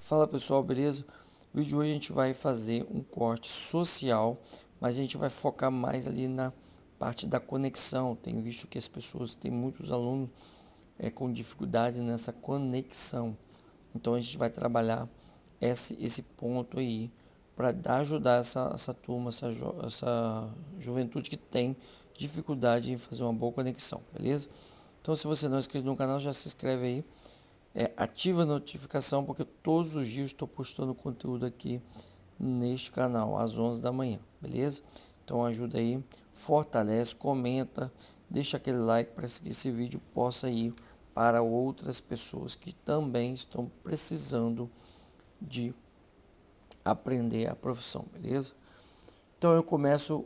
Fala pessoal, beleza? No vídeo de hoje a gente vai fazer um corte social, mas a gente vai focar mais ali na parte da conexão. Tenho visto que as pessoas, tem muitos alunos com dificuldade nessa conexão. Então a gente vai trabalhar esse ponto aí para ajudar essa turma, essa juventude que tem dificuldade em fazer uma boa conexão, beleza? Então se você não é inscrito no canal, já se inscreve aí. Ativa a notificação porque todos os dias estou postando conteúdo aqui neste canal às 11 da manhã, beleza? Então ajuda aí, fortalece, comenta, deixa aquele like para que esse vídeo possa ir para outras pessoas que também estão precisando de aprender a profissão, beleza? Então eu começo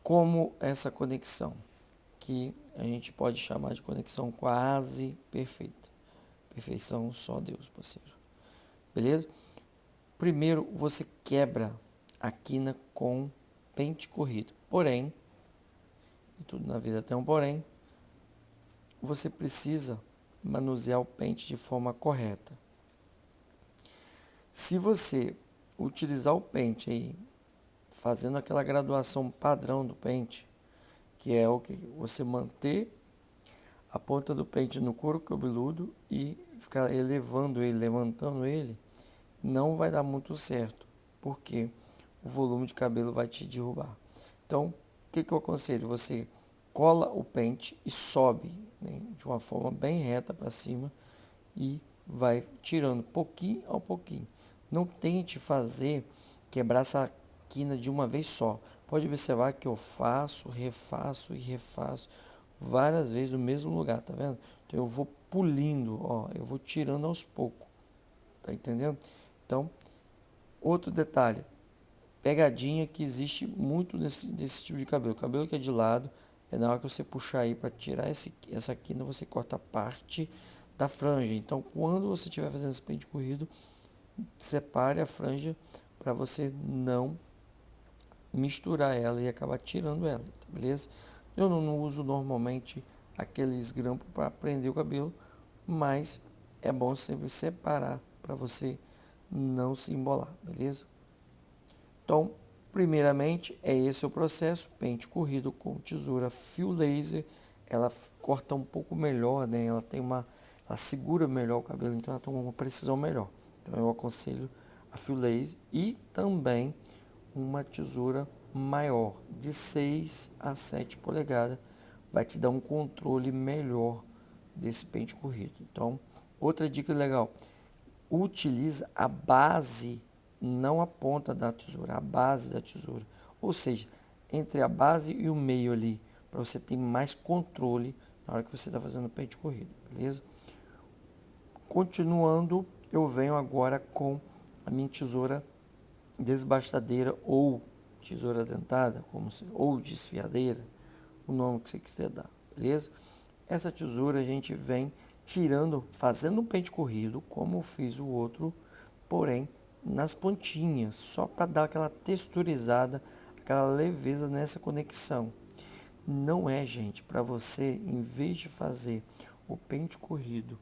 como essa conexão, que a gente pode chamar de conexão quase perfeita. Perfeição só Deus, parceiro. Beleza? Primeiro você quebra a quina com pente corrido. Porém, e tudo na vida tem um porém, você precisa manusear o pente de forma correta. Se você utilizar o pente aí, fazendo aquela graduação padrão do pente, que é o que você manter a ponta do pente no couro cabeludo e ficar elevando ele, levantando ele, não vai dar muito certo, porque o volume de cabelo vai te derrubar. Então, o que eu aconselho? Você cola o pente e sobe, né, de uma forma bem reta para cima e vai tirando pouquinho a pouquinho. Não tente quebrar essa quina de uma vez só. Pode observar que eu faço, refaço e refaço várias vezes no mesmo lugar, tá vendo? Então eu vou pulindo, ó, eu vou tirando aos poucos, tá entendendo? Então, outro detalhe, pegadinha que existe muito desse tipo de cabelo. Cabelo que é de lado, é na hora que você puxar aí para tirar essa quina, você corta a parte da franja. Então, quando você estiver fazendo esse pente corrido, separe a franja para você não misturar ela e acabar tirando ela, tá beleza? Eu não uso normalmente aqueles grampos para prender o cabelo, mas é bom sempre separar para você não se embolar, beleza? Então, primeiramente, é esse o processo, pente corrido com tesoura fio laser, ela corta um pouco melhor, né? Ela segura melhor o cabelo, então ela tem uma precisão melhor. Então eu aconselho a fio laser e também uma tesoura maior, de 6 a 7 polegadas, vai te dar um controle melhor desse pente corrido. Então, outra dica legal, utiliza a base, não a ponta da tesoura, a base da tesoura. Ou seja, entre a base e o meio ali, para você ter mais controle na hora que você está fazendo o pente corrido, beleza? Continuando, eu venho agora com a minha tesoura desbastadeira ou tesoura dentada, ou desfiadeira, o nome que você quiser dar, beleza? Essa tesoura a gente vem tirando, fazendo um pente corrido, como eu fiz o outro, porém nas pontinhas, só para dar aquela texturizada, aquela leveza nessa conexão. Não é, gente, para você, em vez de fazer o pente corrido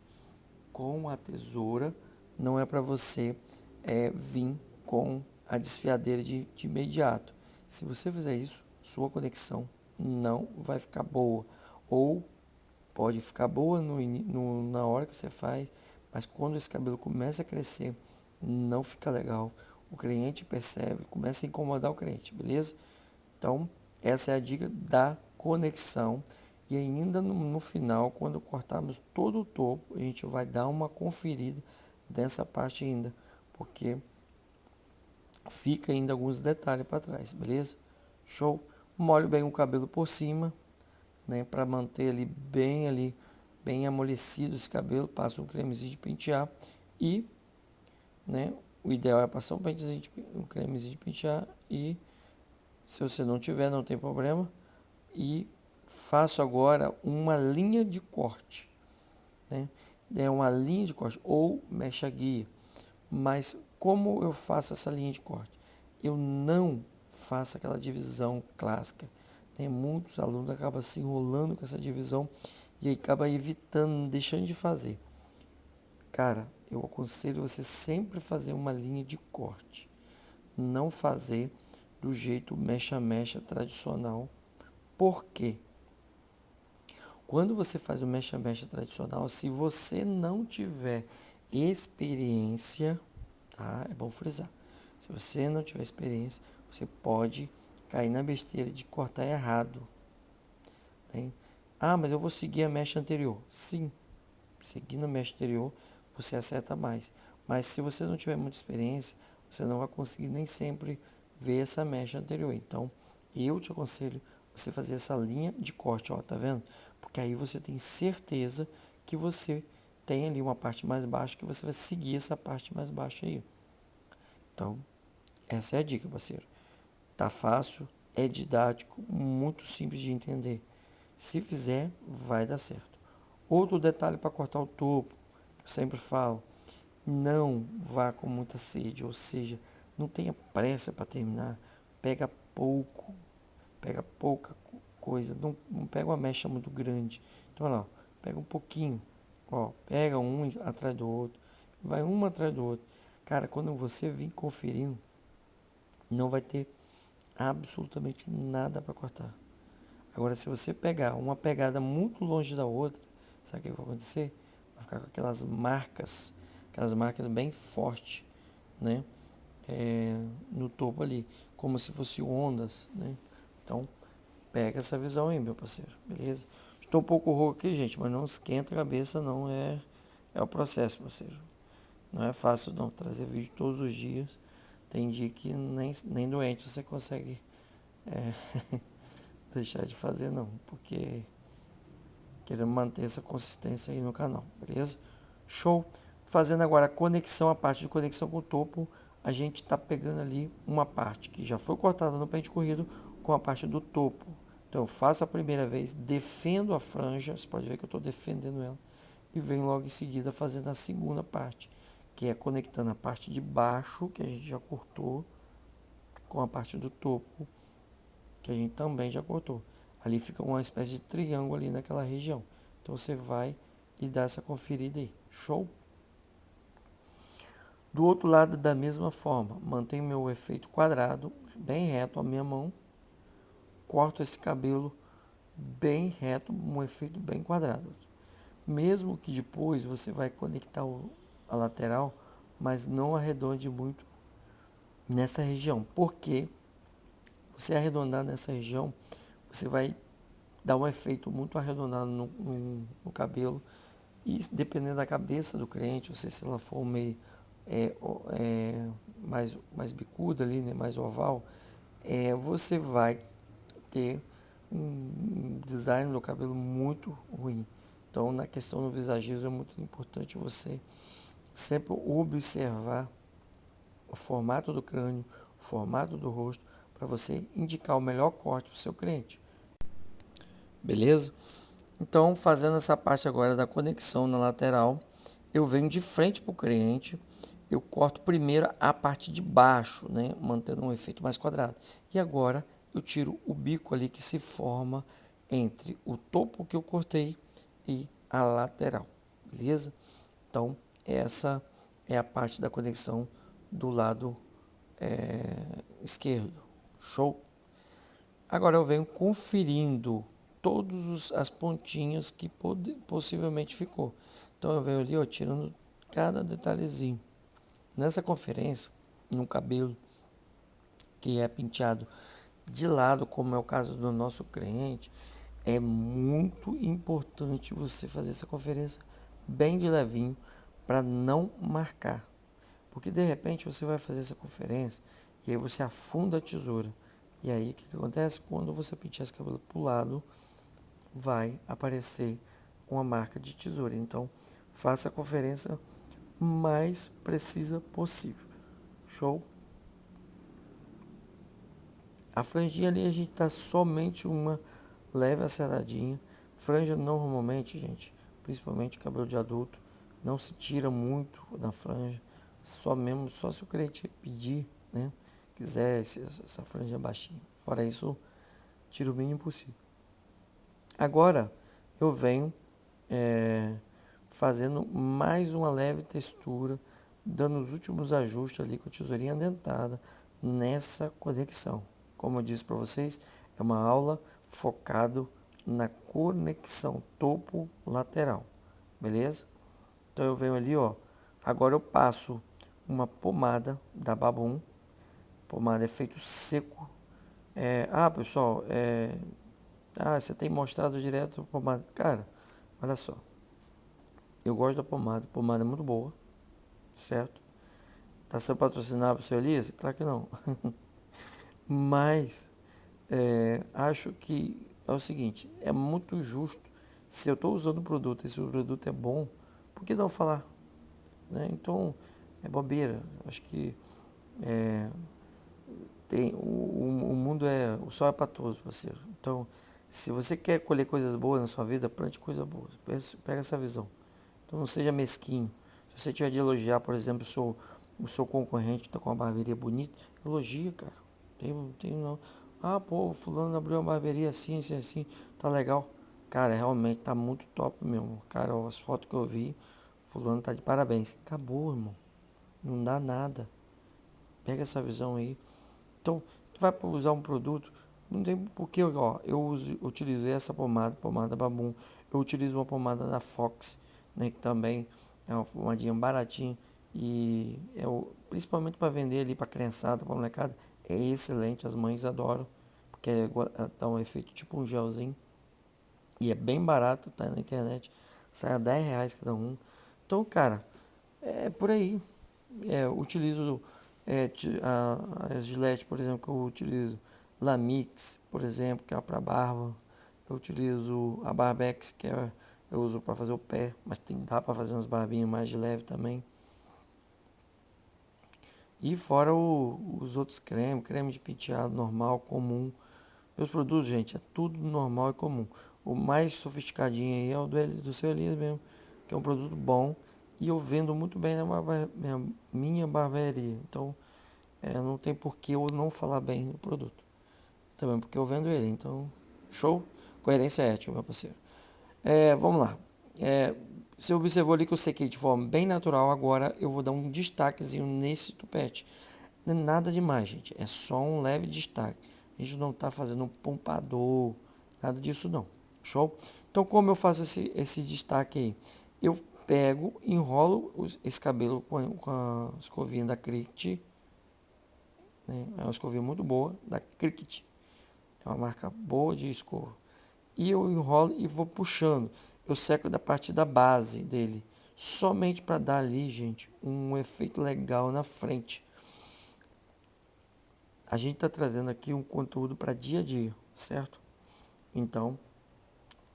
com a tesoura, não é para você vir com a desfiadeira de imediato. Se você fizer isso, sua conexão não vai ficar boa. Ou pode ficar boa na hora que você faz, mas quando esse cabelo começa a crescer, não fica legal. O cliente percebe, começa a incomodar o cliente, beleza? Então, essa é a dica da conexão. E ainda no final, quando cortarmos todo o topo, a gente vai dar uma conferida dessa parte ainda, porque fica ainda alguns detalhes para trás, beleza? Show? Molho bem o cabelo por cima, né, para manter ali, bem amolecido esse cabelo, passa um cremezinho de pentear e, né, o ideal é passar um cremezinho de pentear e se você não tiver, não tem problema. E faço agora uma linha de corte, né? É uma linha de corte ou mecha guia. Mas como eu faço essa linha de corte? Eu não faço aquela divisão clássica. Tem muitos alunos que acabam se enrolando com essa divisão e aí acaba evitando, deixando de fazer. Cara, eu aconselho você sempre fazer uma linha de corte. Não fazer do jeito mecha-mecha tradicional. Por quê? Quando você faz o mecha-mecha tradicional, se você não tiver experiência, tá? É bom frisar. Se você não tiver experiência, você pode cair na besteira de cortar errado, né? Ah, mas eu vou seguir a mecha anterior. Sim, seguindo a mecha anterior, você acerta mais. Mas se você não tiver muita experiência, você não vai conseguir nem sempre ver essa mecha anterior. Então, eu te aconselho você fazer essa linha de corte, ó, tá vendo? Porque aí você tem certeza que você tem ali uma parte mais baixa, que você vai seguir essa parte mais baixa aí. Então, essa é a dica, parceiro. Tá fácil, é didático, muito simples de entender. Se fizer, vai dar certo. Outro detalhe para cortar o topo, que eu sempre falo, não vá com muita sede, ou seja, não tenha pressa para terminar. Pega pouco, pega pouca coisa, não pega uma mecha muito grande. Então, olha lá, pega um pouquinho, ó, pega um atrás do outro, vai um atrás do outro. Cara, quando você vir conferindo, não vai ter absolutamente nada para cortar. Agora, se você pegar uma pegada muito longe da outra, sabe o que vai acontecer? Vai ficar com aquelas marcas bem fortes, né? No topo ali, como se fossem ondas, né? Então, pega essa visão aí, meu parceiro, beleza? Estou um pouco rouco aqui, gente, mas não esquenta a cabeça, não é o processo, parceiro. Não é fácil não trazer vídeo todos os dias. Tem dia que nem doente você consegue deixar de fazer não, porque queremos manter essa consistência aí no canal, beleza? Show! Fazendo agora a conexão, a parte de conexão com o topo, a gente está pegando ali uma parte que já foi cortada no pente corrido com a parte do topo. Então eu faço a primeira vez, defendo a franja, você pode ver que eu estou defendendo ela, e venho logo em seguida fazendo a segunda parte, que é conectando a parte de baixo, que a gente já cortou, com a parte do topo, que a gente também já cortou. Ali fica uma espécie de triângulo ali naquela região. Então você vai e dá essa conferida aí. Show? Do outro lado, da mesma forma, mantenho meu efeito quadrado, bem reto a minha mão. Corto esse cabelo bem reto, um efeito bem quadrado. Mesmo que depois você vai conectar a lateral, mas não arredonde muito nessa região. Porque você arredondar nessa região, você vai dar um efeito muito arredondado no cabelo. E dependendo da cabeça do cliente, ou seja, se ela for meio mais bicuda ali, né, mais oval, você vai ter um design do cabelo muito ruim. Então, na questão do visagismo, é muito importante você sempre observar o formato do crânio, o formato do rosto, para você indicar o melhor corte para o seu cliente. Beleza? Então, fazendo essa parte agora da conexão na lateral, eu venho de frente para o cliente, eu corto primeiro a parte de baixo, né, mantendo um efeito mais quadrado. E agora eu tiro o bico ali que se forma entre o topo que eu cortei e a lateral, beleza? Então, essa é a parte da conexão do lado esquerdo. Show? Agora eu venho conferindo todas as pontinhas que possivelmente ficou. Então eu venho ali, ó, tirando cada detalhezinho. Nessa conferência, no cabelo que é penteado de lado, como é o caso do nosso cliente, é muito importante você fazer essa conferência bem de levinho para não marcar. Porque de repente você vai fazer essa conferência e aí você afunda a tesoura. E aí o que acontece? Quando você pentear esse cabelo para o lado, vai aparecer uma marca de tesoura. Então faça a conferência mais precisa possível. Show? A franjinha ali a gente dá somente uma leve acertadinha. Franja normalmente, gente, principalmente cabelo de adulto, não se tira muito da franja. Só se o cliente pedir, né? Quiser essa franja baixinha. Fora isso, tira o mínimo possível. Agora eu venho fazendo mais uma leve textura, dando os últimos ajustes ali com a tesourinha dentada nessa conexão. Como eu disse para vocês, é uma aula focado na conexão topo-lateral, beleza? Então eu venho ali, ó, agora eu passo uma pomada da Babum, pomada efeito seco. Pessoal, você tem mostrado direto a pomada. Cara, olha só, eu gosto da pomada, a pomada é muito boa, certo? Tá sendo patrocinado para o seu Elias? Claro que não. Mas acho que é o seguinte, é muito justo. Se eu estou usando o produto e se o produto é bom, por que não falar? Né? Então, é bobeira. Acho que o mundo o sol é para todos, parceiro. Então, se você quer colher coisas boas na sua vida, plante coisas boas. Pega essa visão. Então, não seja mesquinho. Se você tiver de elogiar, por exemplo, o seu concorrente que está com uma barbearia bonita, elogia, cara. Tem não. Pô, fulano abriu uma barbearia assim, assim, assim, tá legal. Cara, realmente tá muito top mesmo. Cara, ó, as fotos que eu vi, fulano tá de parabéns. Acabou, irmão. Não dá nada. Pega essa visão aí. Então, tu vai usar um produto, não tem porquê, ó, utilizei essa pomada Babum, eu utilizo uma pomada da Fox, né, que também é uma pomadinha baratinha e principalmente para vender ali para criançada, para molecada, é excelente, as mães adoram, porque dá um efeito tipo um gelzinho e é bem barato, tá na internet, sai a R$ 10 cada um. Então, cara, é por aí. Eu utilizo a Gillette, por exemplo, que eu utilizo Lamix, por exemplo, que é para barba. Eu utilizo a Barbex, eu uso para fazer o pé, mas dá para fazer umas barbinhas mais de leve também. E fora os outros creme de penteado normal, comum. Meus produtos, gente, é tudo normal e comum. O mais sofisticadinho aí é o do seu Elias mesmo, que é um produto bom e eu vendo muito bem na minha barbearia. Então, não tem por que eu não falar bem do produto. Também porque eu vendo ele. Então, show? Coerência ética, meu parceiro. Vamos lá. Você observou ali que eu sequei de forma bem natural. Agora eu vou dar um destaquezinho nesse tupete. Não é nada demais, gente. É só um leve destaque. A gente não está fazendo um pompador, nada disso não. Show? Então, como eu faço esse destaque aí? Eu pego, enrolo esse cabelo com a escovinha da Cricut, né? É uma escovinha muito boa, da Cricut. É uma marca boa de escova. E eu enrolo e vou puxando. Eu seco da parte da base dele. Somente para dar ali, gente, um efeito legal na frente. A gente está trazendo aqui um conteúdo para dia a dia, certo? Então,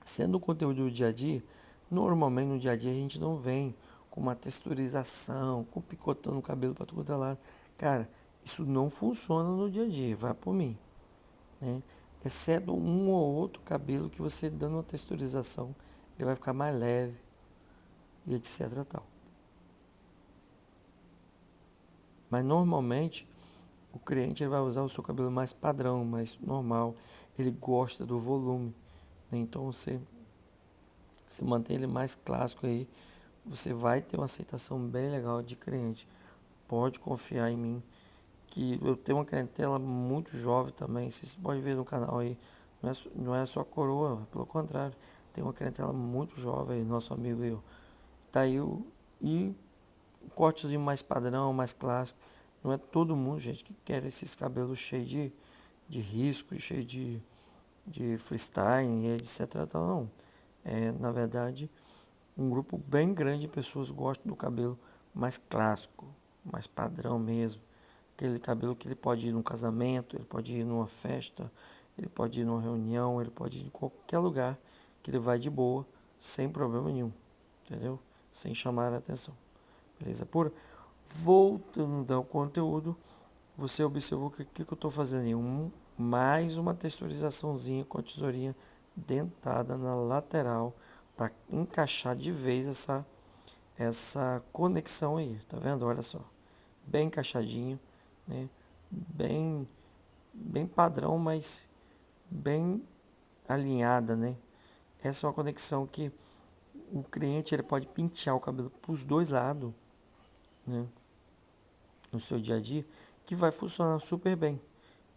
sendo um conteúdo do dia a dia, normalmente no dia a dia a gente não vem com uma texturização, com picotando o cabelo para todo lado. Cara, isso não funciona no dia a dia, vai por mim, né? Exceto um ou outro cabelo que você dando uma texturização, ele vai ficar mais leve e etc tal. Mas normalmente o cliente ele vai usar o seu cabelo mais padrão, mais normal. Ele gosta do volume, né? Então você mantém ele mais clássico aí, você vai ter uma aceitação bem legal de cliente. Pode confiar em mim, que eu tenho uma clientela muito jovem também. Vocês podem ver no canal aí, não é só coroa, pelo contrário, tem uma clientela muito jovem, nosso amigo aí, tá aí e um cortezinho mais padrão, mais clássico. Não é todo mundo, gente, que quer esses cabelos cheios de risco, cheio de freestyle e etc. Não. Na verdade, um grupo bem grande de pessoas gostam do cabelo mais clássico, mais padrão mesmo. Aquele cabelo que ele pode ir num casamento, ele pode ir numa festa, ele pode ir numa reunião, ele pode ir em qualquer lugar que ele vai de boa, sem problema nenhum, entendeu? Sem chamar a atenção. Beleza pura? Voltando ao conteúdo, você observou que eu estou fazendo aí? Mais uma texturizaçãozinha com a tesourinha dentada na lateral para encaixar de vez essa conexão aí, tá vendo? Olha só, bem encaixadinho, né? Bem, bem padrão, mas bem alinhada, né? Essa é uma conexão que o cliente ele pode pentear o cabelo para os dois lados, né, no seu dia a dia, que vai funcionar super bem.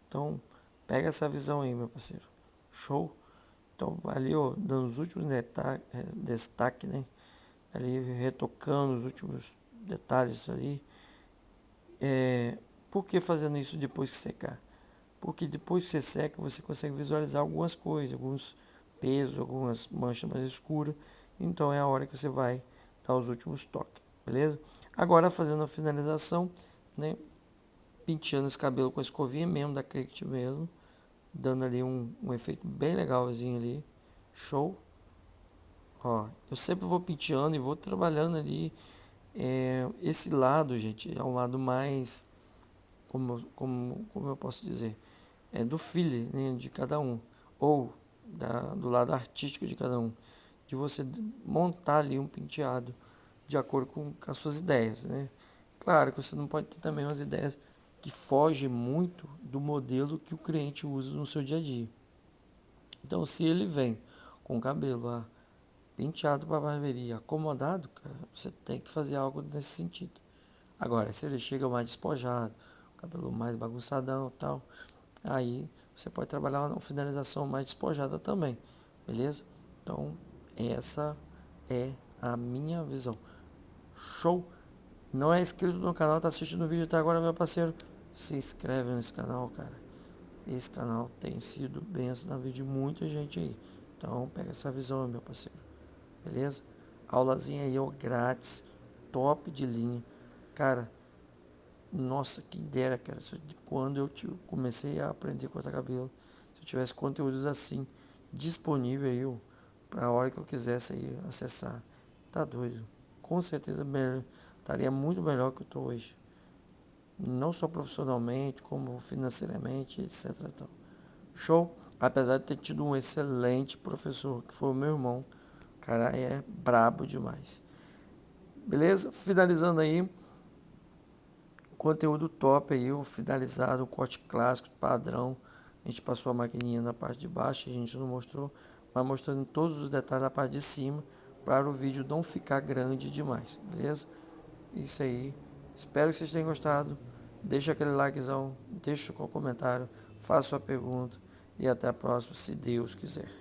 Então, pega essa visão aí, meu parceiro. Show? Então, ali, ó, dando os últimos destaque, né? Ali, retocando os últimos detalhes ali. Por que fazendo isso depois que secar? Porque depois que você seca, você consegue visualizar algumas coisas, alguns pesos, algumas manchas mais escuras. Então, é a hora que você vai dar os últimos toques, beleza? Agora, fazendo a finalização, né? Penteando esse cabelo com a escovinha mesmo, da Cricut mesmo, dando ali um efeito bem legalzinho ali. Show? Ó, eu sempre vou penteando e vou trabalhando ali. Esse lado, gente, é um lado mais, como eu posso dizer, é do feeling, né, de cada um, ou do lado artístico de cada um, de você montar ali um penteado de acordo com as suas ideias, né? Claro que você não pode ter também umas ideias que fogem muito do modelo que o cliente usa no seu dia a dia. Então, se ele vem com o cabelo penteado para barbearia, acomodado, cara, você tem que fazer algo nesse sentido. Agora, se ele chega mais despojado, cabelo mais bagunçadão e tal, aí você pode trabalhar uma finalização mais despojada também, beleza? Então, essa é a minha visão. Show? Não é inscrito no canal, tá assistindo o vídeo até agora, meu parceiro? Se inscreve nesse canal, cara. Esse canal tem sido benção na vida de muita gente aí. Então, pega essa visão, meu parceiro. Beleza? Aulazinha aí, ó, grátis, top de linha. Cara, nossa, quem dera, cara, quando eu comecei a aprender a cortar cabelo, se eu tivesse conteúdos assim disponível aí, para a hora que eu quisesse aí acessar, tá doido. Com certeza estaria muito melhor que eu tô hoje. Não só profissionalmente, como financeiramente, etc. Então, show? Apesar de ter tido um excelente professor, que foi o meu irmão. O cara é brabo demais. Beleza? Finalizando aí, conteúdo top aí, o finalizado, o corte clássico, padrão. A gente passou a maquininha na parte de baixo, a gente não mostrou, mas mostrando todos os detalhes da parte de cima, para o vídeo não ficar grande demais, beleza? Isso aí. Espero que vocês tenham gostado. Deixa aquele likezão, deixa o comentário, faça sua pergunta e até a próxima, se Deus quiser.